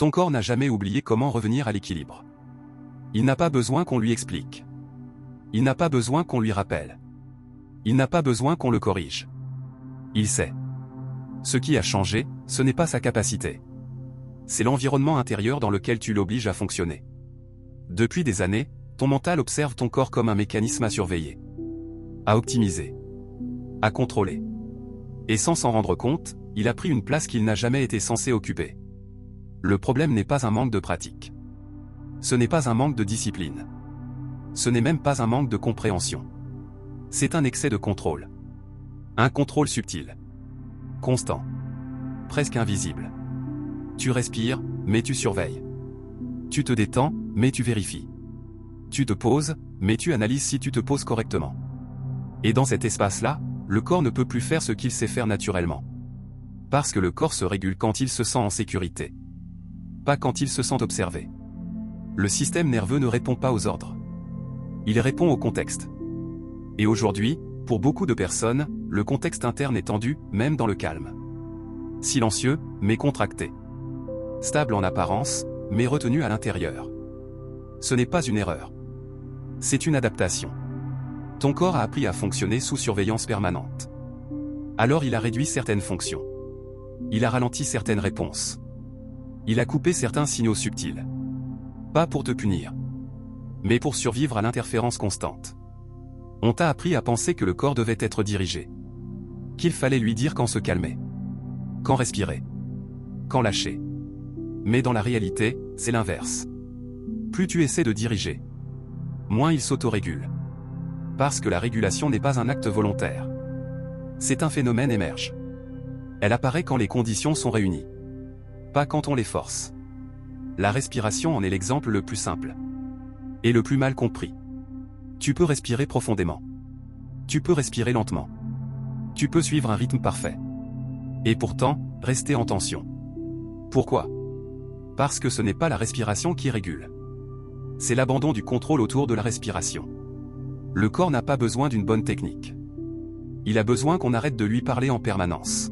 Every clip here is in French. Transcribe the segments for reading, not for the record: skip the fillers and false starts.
Ton corps n'a jamais oublié comment revenir à l'équilibre. Il n'a pas besoin qu'on lui explique. Il n'a pas besoin qu'on lui rappelle. Il n'a pas besoin qu'on le corrige. Il sait. Ce qui a changé, ce n'est pas sa capacité. C'est l'environnement intérieur dans lequel tu l'obliges à fonctionner. Depuis des années, ton mental observe ton corps comme un mécanisme à surveiller, à optimiser, à contrôler. Et sans s'en rendre compte, il a pris une place qu'il n'a jamais été censé occuper. Le problème n'est pas un manque de pratique. Ce n'est pas un manque de discipline. Ce n'est même pas un manque de compréhension. C'est un excès de contrôle. Un contrôle subtil. Constant. Presque invisible. Tu respires, mais tu surveilles. Tu te détends, mais tu vérifies. Tu te poses, mais tu analyses si tu te poses correctement. Et dans cet espace-là, le corps ne peut plus faire ce qu'il sait faire naturellement. Parce que le corps se régule quand il se sent en sécurité. Pas quand il se sent observé. Le système nerveux ne répond pas aux ordres. Il répond au contexte. Et aujourd'hui, pour beaucoup de personnes, le contexte interne est tendu, même dans le calme. Silencieux, mais contracté. Stable en apparence, mais retenu à l'intérieur. Ce n'est pas une erreur. C'est une adaptation. Ton corps a appris à fonctionner sous surveillance permanente. Alors il a réduit certaines fonctions. Il a ralenti certaines réponses. Il a coupé certains signaux subtils. Pas pour te punir, mais pour survivre à l'interférence constante. On t'a appris à penser que le corps devait être dirigé. Qu'il fallait lui dire quand se calmer. Quand respirer. Quand lâcher. Mais dans la réalité, c'est l'inverse. Plus tu essaies de diriger, moins il s'autorégule. Parce que la régulation n'est pas un acte volontaire. C'est un phénomène émerge. Elle apparaît quand les conditions sont réunies. Pas quand on les force. La respiration en est l'exemple le plus simple. Et le plus mal compris. Tu peux respirer profondément. Tu peux respirer lentement. Tu peux suivre un rythme parfait. Et pourtant, rester en tension. Pourquoi ? Parce que ce n'est pas la respiration qui régule. C'est l'abandon du contrôle autour de la respiration. Le corps n'a pas besoin d'une bonne technique. Il a besoin qu'on arrête de lui parler en permanence.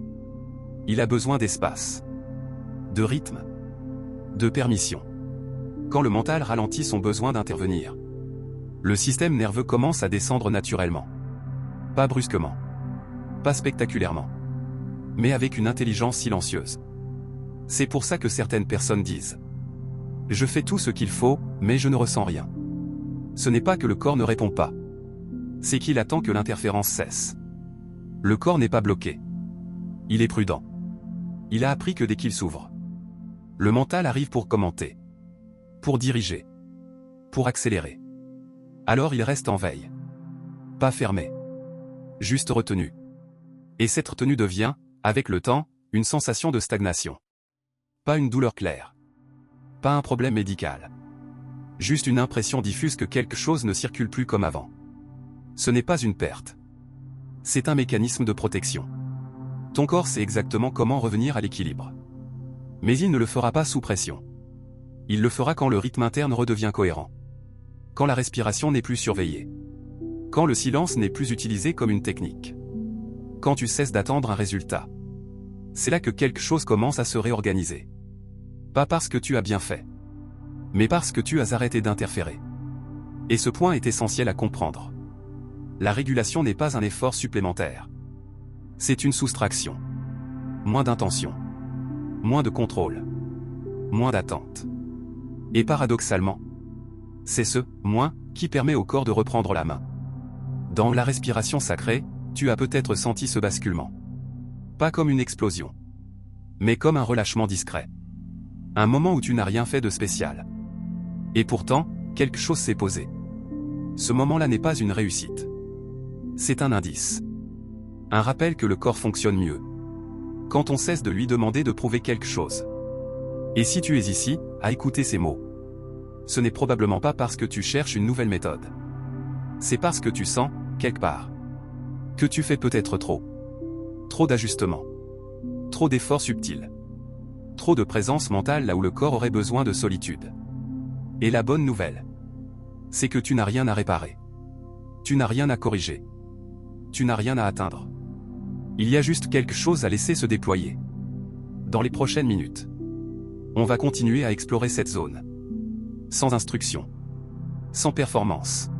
Il a besoin d'espace. De rythme. De permission. Quand le mental ralentit son besoin d'intervenir, le système nerveux commence à descendre naturellement. Pas brusquement. Pas spectaculairement. Mais avec une intelligence silencieuse. C'est pour ça que certaines personnes disent « Je fais tout ce qu'il faut, mais je ne ressens rien ». Ce n'est pas que le corps ne répond pas. C'est qu'il attend que l'interférence cesse. Le corps n'est pas bloqué. Il est prudent. Il a appris que dès qu'il s'ouvre, le mental arrive pour commenter, pour diriger, pour accélérer. Alors il reste en veille. Pas fermé. Juste retenu. Et cette retenue devient, avec le temps, une sensation de stagnation. Pas une douleur claire. Pas un problème médical. Juste une impression diffuse que quelque chose ne circule plus comme avant. Ce n'est pas une perte. C'est un mécanisme de protection. Ton corps sait exactement comment revenir à l'équilibre. Mais il ne le fera pas sous pression. Il le fera quand le rythme interne redevient cohérent. Quand la respiration n'est plus surveillée. Quand le silence n'est plus utilisé comme une technique. Quand tu cesses d'attendre un résultat. C'est là que quelque chose commence à se réorganiser. Pas parce que tu as bien fait, mais parce que tu as arrêté d'interférer. Et ce point est essentiel à comprendre. La régulation n'est pas un effort supplémentaire. C'est une soustraction. Moins d'intention. Moins de contrôle. Moins d'attente. Et paradoxalement, c'est ce « moins » qui permet au corps de reprendre la main. Dans la respiration sacrée, tu as peut-être senti ce basculement. Pas comme une explosion, mais comme un relâchement discret. Un moment où tu n'as rien fait de spécial. Et pourtant, quelque chose s'est posé. Ce moment-là n'est pas une réussite. C'est un indice. Un rappel que le corps fonctionne mieux. Quand on cesse de lui demander de prouver quelque chose. Et si tu es ici, à écouter ces mots, ce n'est probablement pas parce que tu cherches une nouvelle méthode. C'est parce que tu sens, quelque part, que tu fais peut-être trop. Trop d'ajustements. Trop d'efforts subtils. Trop de présence mentale là où le corps aurait besoin de solitude. Et la bonne nouvelle, c'est que tu n'as rien à réparer. Tu n'as rien à corriger. Tu n'as rien à atteindre. Il y a juste quelque chose à laisser se déployer. Dans les prochaines minutes. On va continuer à explorer cette zone. Sans instruction. Sans performance.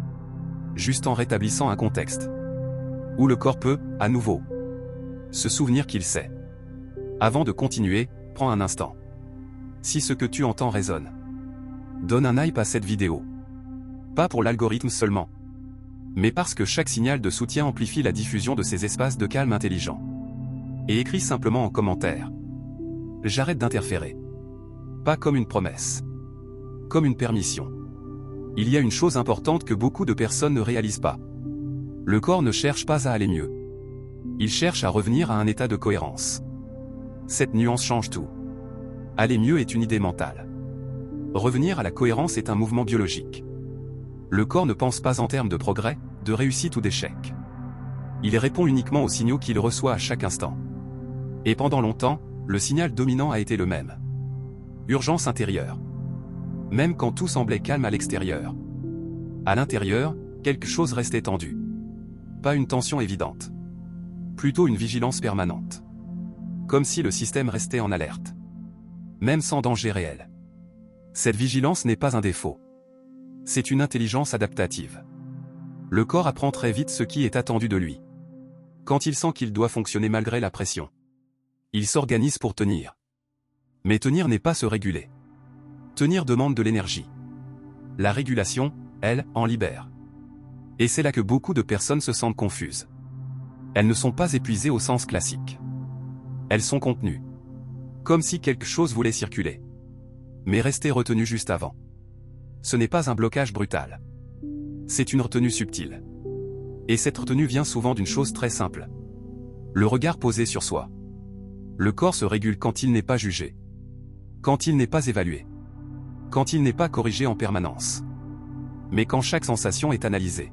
Juste en rétablissant un contexte. Où le corps peut, à nouveau, se souvenir qu'il sait. Avant de continuer, prends un instant. Si ce que tu entends résonne, donne un hype à cette vidéo. Pas pour l'algorithme seulement, mais parce que chaque signal de soutien amplifie la diffusion de ces espaces de calme intelligent. Et écris simplement en commentaire. J'arrête d'interférer. Pas comme une promesse. Comme une permission. Il y a une chose importante que beaucoup de personnes ne réalisent pas. Le corps ne cherche pas à aller mieux. Il cherche à revenir à un état de cohérence. Cette nuance change tout. Aller mieux est une idée mentale. Revenir à la cohérence est un mouvement biologique. Le corps ne pense pas en termes de progrès, de réussite ou d'échec. Il répond uniquement aux signaux qu'il reçoit à chaque instant. Et pendant longtemps, le signal dominant a été le même. Urgence intérieure. Même quand tout semblait calme à l'extérieur. À l'intérieur, quelque chose restait tendu. Pas une tension évidente. Plutôt une vigilance permanente. Comme si le système restait en alerte. Même sans danger réel. Cette vigilance n'est pas un défaut. C'est une intelligence adaptative. Le corps apprend très vite ce qui est attendu de lui. Quand il sent qu'il doit fonctionner malgré la pression, il s'organise pour tenir. Mais tenir n'est pas se réguler. Tenir demande de l'énergie. La régulation, elle, en libère. Et c'est là que beaucoup de personnes se sentent confuses. Elles ne sont pas épuisées au sens classique. Elles sont contenues. Comme si quelque chose voulait circuler. Mais rester retenu juste avant. Ce n'est pas un blocage brutal. C'est une retenue subtile. Et cette retenue vient souvent d'une chose très simple. Le regard posé sur soi. Le corps se régule quand il n'est pas jugé. Quand il n'est pas évalué. Quand il n'est pas corrigé en permanence. Mais quand chaque sensation est analysée.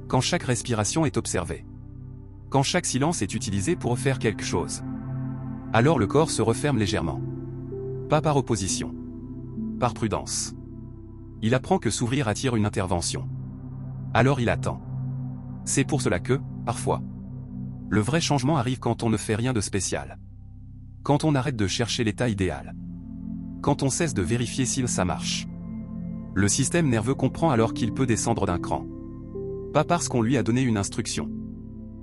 Quand chaque respiration est observée. Quand chaque silence est utilisé pour faire quelque chose. Alors le corps se referme légèrement. Pas par opposition. Par prudence. Il apprend que s'ouvrir attire une intervention. Alors il attend. C'est pour cela que, parfois, le vrai changement arrive quand on ne fait rien de spécial. Quand on arrête de chercher l'état idéal. Quand on cesse de vérifier si ça marche. Le système nerveux comprend alors qu'il peut descendre d'un cran. Pas parce qu'on lui a donné une instruction.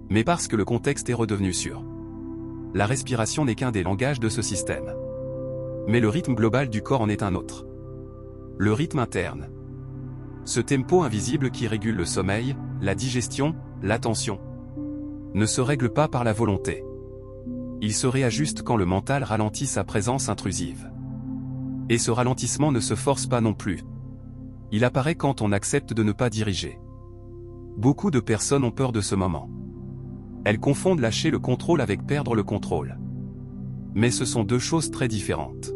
Mais parce que le contexte est redevenu sûr. La respiration n'est qu'un des langages de ce système. Mais le rythme global du corps en est un autre. Le rythme interne. Ce tempo invisible qui régule le sommeil, la digestion, l'attention, ne se règle pas par la volonté. Il se réajuste quand le mental ralentit sa présence intrusive. Et ce ralentissement ne se force pas non plus. Il apparaît quand on accepte de ne pas diriger. Beaucoup de personnes ont peur de ce moment. Elles confondent lâcher le contrôle avec perdre le contrôle. Mais ce sont deux choses très différentes.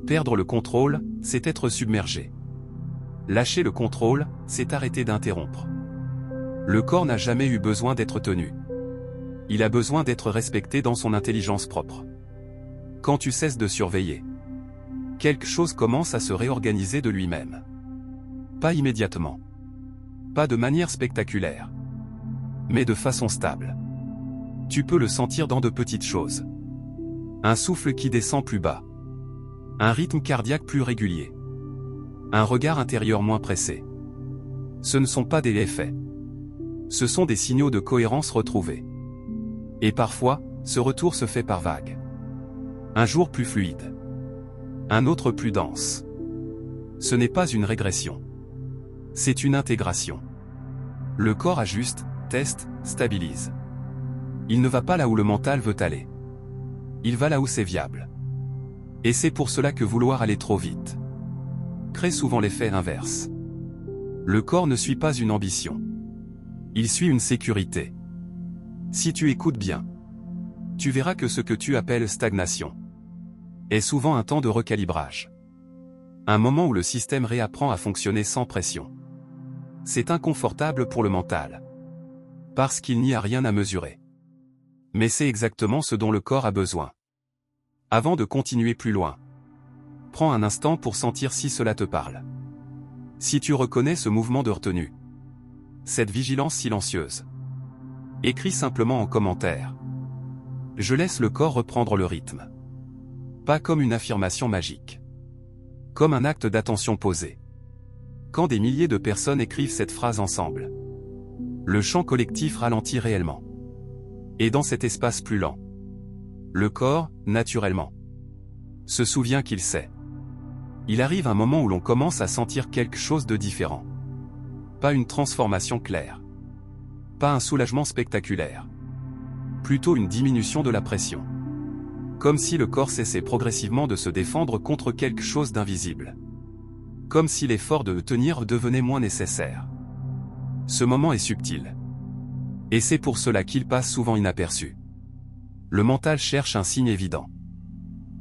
Perdre le contrôle, c'est être submergé. Lâcher le contrôle, c'est arrêter d'interrompre. Le corps n'a jamais eu besoin d'être tenu. Il a besoin d'être respecté dans son intelligence propre. Quand tu cesses de surveiller, quelque chose commence à se réorganiser de lui-même. Pas immédiatement. Pas de manière spectaculaire. Mais de façon stable. Tu peux le sentir dans de petites choses. Un souffle qui descend plus bas. Un rythme cardiaque plus régulier. Un regard intérieur moins pressé. Ce ne sont pas des effets. Ce sont des signaux de cohérence retrouvés. Et parfois, ce retour se fait par vagues. Un jour plus fluide. Un autre plus dense. Ce n'est pas une régression. C'est une intégration. Le corps ajuste, teste, stabilise. Il ne va pas là où le mental veut aller. Il va là où c'est viable. Et c'est pour cela que vouloir aller trop vite crée souvent l'effet inverse. Le corps ne suit pas une ambition. Il suit une sécurité. Si tu écoutes bien, tu verras que ce que tu appelles stagnation est souvent un temps de recalibrage. Un moment où le système réapprend à fonctionner sans pression. C'est inconfortable pour le mental. Parce qu'il n'y a rien à mesurer. Mais c'est exactement ce dont le corps a besoin. Avant de continuer plus loin, prends un instant pour sentir si cela te parle. Si tu reconnais ce mouvement de retenue, cette vigilance silencieuse, écris simplement en commentaire. Je laisse le corps reprendre le rythme. Pas comme une affirmation magique. Comme un acte d'attention posé. Quand des milliers de personnes écrivent cette phrase ensemble, le chant collectif ralentit réellement. Et dans cet espace plus lent, le corps, naturellement, se souvient qu'il sait. Il arrive un moment où l'on commence à sentir quelque chose de différent. Pas une transformation claire. Pas un soulagement spectaculaire. Plutôt une diminution de la pression. Comme si le corps cessait progressivement de se défendre contre quelque chose d'invisible. Comme si l'effort de tenir devenait moins nécessaire. Ce moment est subtil. Et c'est pour cela qu'il passe souvent inaperçu. Le mental cherche un signe évident.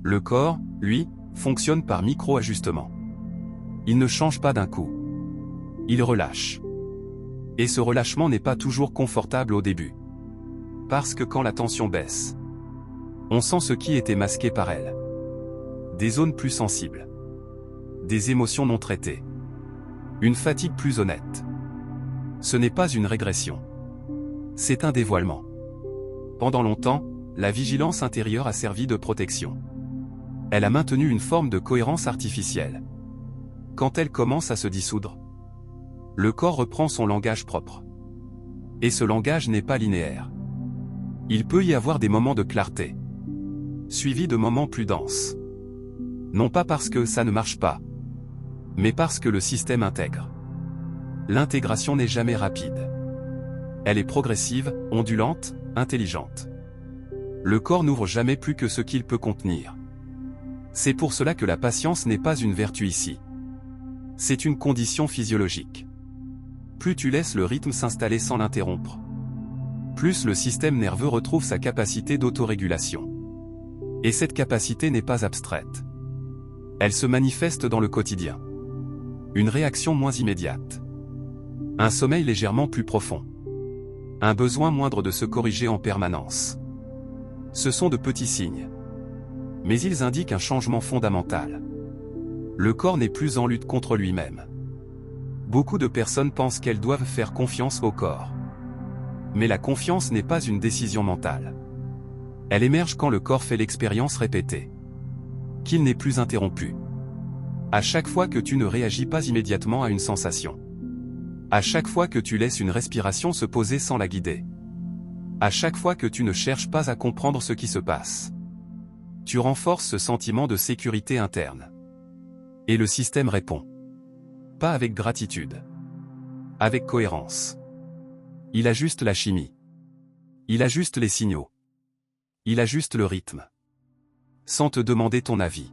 Le corps, lui, fonctionne par micro-ajustements. Il ne change pas d'un coup. Il relâche. Et ce relâchement n'est pas toujours confortable au début. Parce que quand la tension baisse, on sent ce qui était masqué par elle. Des zones plus sensibles. Des émotions non traitées. Une fatigue plus honnête. Ce n'est pas une régression. C'est un dévoilement. Pendant longtemps, la vigilance intérieure a servi de protection. Elle a maintenu une forme de cohérence artificielle. Quand elle commence à se dissoudre, le corps reprend son langage propre. Et ce langage n'est pas linéaire. Il peut y avoir des moments de clarté, suivis de moments plus denses. Non pas parce que ça ne marche pas, mais parce que le système intègre. L'intégration n'est jamais rapide. Elle est progressive, ondulante, intelligente. Le corps n'ouvre jamais plus que ce qu'il peut contenir. C'est pour cela que la patience n'est pas une vertu ici. C'est une condition physiologique. Plus tu laisses le rythme s'installer sans l'interrompre, plus le système nerveux retrouve sa capacité d'autorégulation. Et cette capacité n'est pas abstraite. Elle se manifeste dans le quotidien. Une réaction moins immédiate. Un sommeil légèrement plus profond. Un besoin moindre de se corriger en permanence. Ce sont de petits signes. Mais ils indiquent un changement fondamental. Le corps n'est plus en lutte contre lui-même. Beaucoup de personnes pensent qu'elles doivent faire confiance au corps. Mais la confiance n'est pas une décision mentale. Elle émerge quand le corps fait l'expérience répétée. Qu'il n'est plus interrompu. À chaque fois que tu ne réagis pas immédiatement à une sensation. À chaque fois que tu laisses une respiration se poser sans la guider. À chaque fois que tu ne cherches pas à comprendre ce qui se passe. Tu renforces ce sentiment de sécurité interne. Et le système répond. Pas avec gratitude. Avec cohérence. Il ajuste la chimie. Il ajuste les signaux. Il ajuste le rythme. Sans te demander ton avis.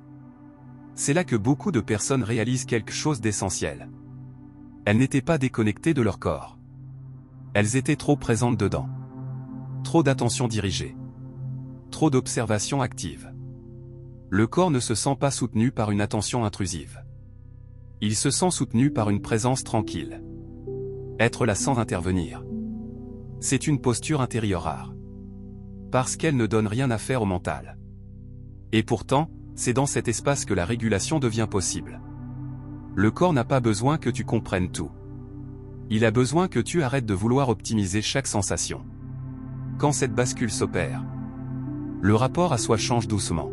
C'est là que beaucoup de personnes réalisent quelque chose d'essentiel. Elles n'étaient pas déconnectées de leur corps. Elles étaient trop présentes dedans. Trop d'attention dirigée. Trop d'observation active. Le corps ne se sent pas soutenu par une attention intrusive. Il se sent soutenu par une présence tranquille. Être là sans intervenir. C'est une posture intérieure rare. Parce qu'elle ne donne rien à faire au mental. Et pourtant, c'est dans cet espace que la régulation devient possible. Le corps n'a pas besoin que tu comprennes tout. Il a besoin que tu arrêtes de vouloir optimiser chaque sensation. Quand cette bascule s'opère, le rapport à soi change doucement.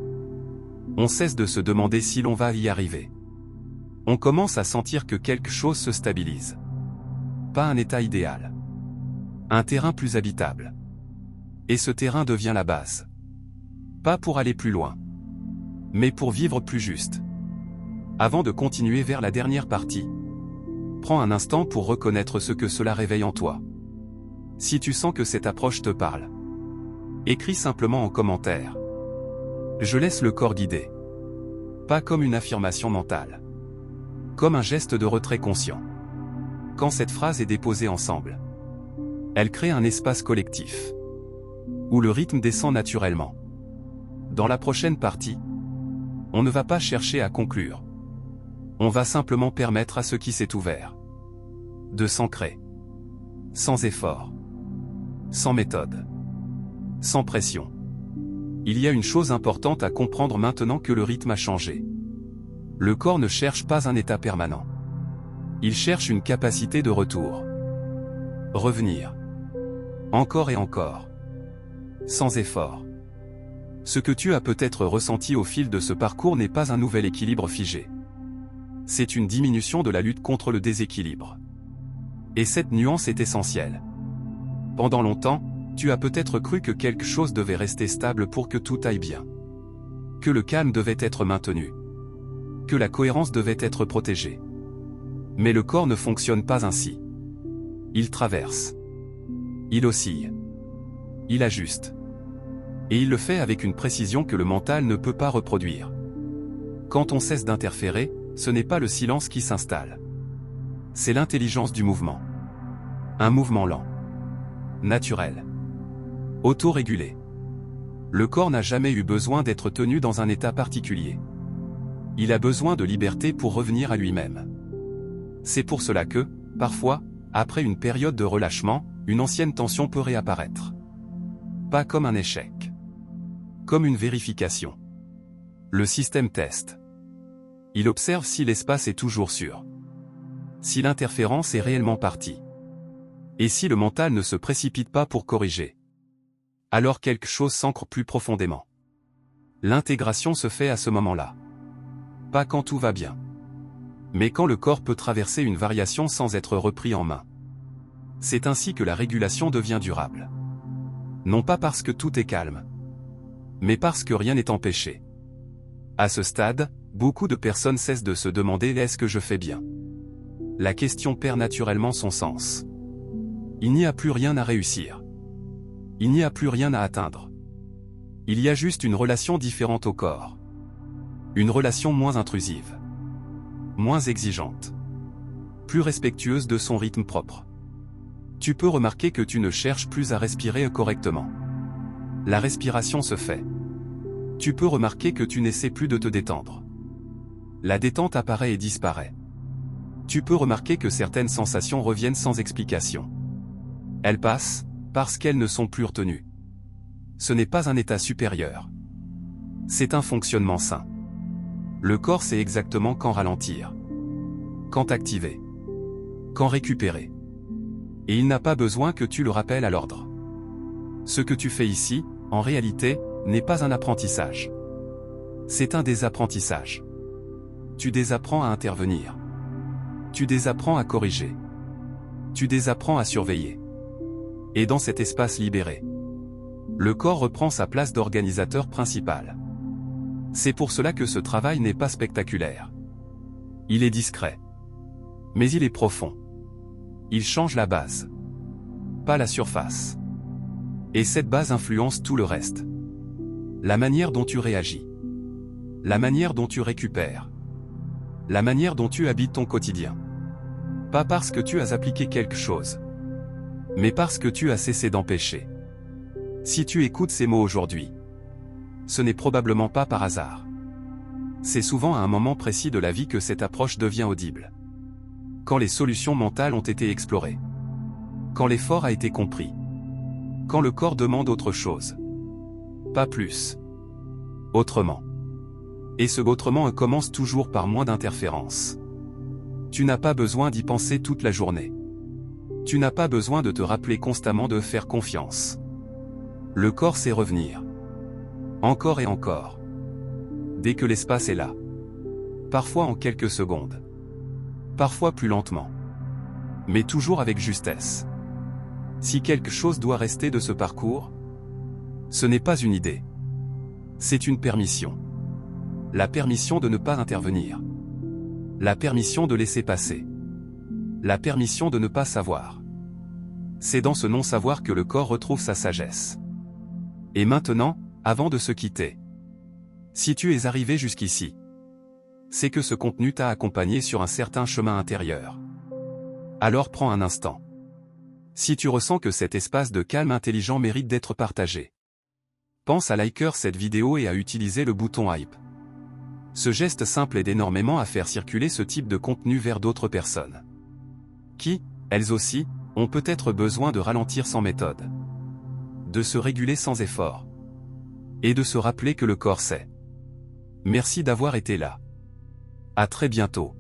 On cesse de se demander si l'on va y arriver. On commence à sentir que quelque chose se stabilise. Pas un état idéal. Un terrain plus habitable. Et ce terrain devient la base. Pas pour aller plus loin, mais pour vivre plus juste. Avant de continuer vers la dernière partie, prends un instant pour reconnaître ce que cela réveille en toi. Si tu sens que cette approche te parle, écris simplement en commentaire. Je laisse le corps guider. Pas comme une affirmation mentale. Comme un geste de retrait conscient. Quand cette phrase est déposée ensemble, elle crée un espace collectif, où le rythme descend naturellement. Dans la prochaine partie, on ne va pas chercher à conclure. On va simplement permettre à ce qui s'est ouvert de s'ancrer. Sans effort. Sans méthode. Sans pression. Il y a une chose importante à comprendre maintenant que le rythme a changé. Le corps ne cherche pas un état permanent. Il cherche une capacité de retour. Revenir. Encore et encore. Sans effort. Ce que tu as peut-être ressenti au fil de ce parcours n'est pas un nouvel équilibre figé. C'est une diminution de la lutte contre le déséquilibre. Et cette nuance est essentielle. Pendant longtemps, tu as peut-être cru que quelque chose devait rester stable pour que tout aille bien. Que le calme devait être maintenu. Que la cohérence devait être protégée. Mais le corps ne fonctionne pas ainsi. Il traverse. Il oscille. Il ajuste. Et il le fait avec une précision que le mental ne peut pas reproduire. Quand on cesse d'interférer, ce n'est pas le silence qui s'installe. C'est l'intelligence du mouvement. Un mouvement lent. Naturel. Auto-régulé. Le corps n'a jamais eu besoin d'être tenu dans un état particulier. Il a besoin de liberté pour revenir à lui-même. C'est pour cela que, parfois, après une période de relâchement, une ancienne tension peut réapparaître. Pas comme un échec. Comme une vérification. Le système teste. Il observe si l'espace est toujours sûr. Si l'interférence est réellement partie. Et si le mental ne se précipite pas pour corriger. Alors quelque chose s'ancre plus profondément. L'intégration se fait à ce moment-là. Pas quand tout va bien. Mais quand le corps peut traverser une variation sans être repris en main. C'est ainsi que la régulation devient durable. Non pas parce que tout est calme. Mais parce que rien n'est empêché. À ce stade, beaucoup de personnes cessent de se demander « est-ce que je fais bien ?» La question perd naturellement son sens. Il n'y a plus rien à réussir. Il n'y a plus rien à atteindre. Il y a juste une relation différente au corps. Une relation moins intrusive. Moins exigeante. Plus respectueuse de son rythme propre. Tu peux remarquer que tu ne cherches plus à respirer correctement. La respiration se fait. Tu peux remarquer que tu n'essaies plus de te détendre. La détente apparaît et disparaît. Tu peux remarquer que certaines sensations reviennent sans explication. Elles passent, parce qu'elles ne sont plus retenues. Ce n'est pas un état supérieur. C'est un fonctionnement sain. Le corps sait exactement quand ralentir. Quand activer. Quand récupérer. Et il n'a pas besoin que tu le rappelles à l'ordre. Ce que tu fais ici, en réalité, n'est pas un apprentissage. C'est un désapprentissage. Tu désapprends à intervenir. Tu désapprends à corriger. Tu désapprends à surveiller. Et dans cet espace libéré, le corps reprend sa place d'organisateur principal. C'est pour cela que ce travail n'est pas spectaculaire. Il est discret. Mais il est profond. Il change la base. Pas la surface. Et cette base influence tout le reste. La manière dont tu réagis. La manière dont tu récupères. La manière dont tu habites ton quotidien. Pas parce que tu as appliqué quelque chose. Mais parce que tu as cessé d'empêcher. Si tu écoutes ces mots aujourd'hui, ce n'est probablement pas par hasard. C'est souvent à un moment précis de la vie que cette approche devient audible. Quand les solutions mentales ont été explorées. Quand l'effort a été compris. Quand le corps demande autre chose. Pas plus. Autrement. Et ce autrement commence toujours par moins d'interférences. Tu n'as pas besoin d'y penser toute la journée. Tu n'as pas besoin de te rappeler constamment de faire confiance. Le corps sait revenir. Encore et encore. Dès que l'espace est là. Parfois en quelques secondes. Parfois plus lentement. Mais toujours avec justesse. Si quelque chose doit rester de ce parcours, ce n'est pas une idée. C'est une permission. La permission de ne pas intervenir. La permission de laisser passer. La permission de ne pas savoir. C'est dans ce non-savoir que le corps retrouve sa sagesse. Et maintenant, avant de se quitter. Si tu es arrivé jusqu'ici, c'est que ce contenu t'a accompagné sur un certain chemin intérieur. Alors prends un instant. Si tu ressens que cet espace de calme intelligent mérite d'être partagé, pense à liker cette vidéo et à utiliser le bouton hype. Ce geste simple aide énormément à faire circuler ce type de contenu vers d'autres personnes. Qui, elles aussi, ont peut-être besoin de ralentir sans méthode. De se réguler sans effort. Et de se rappeler que le corps sait. Merci d'avoir été là. À très bientôt.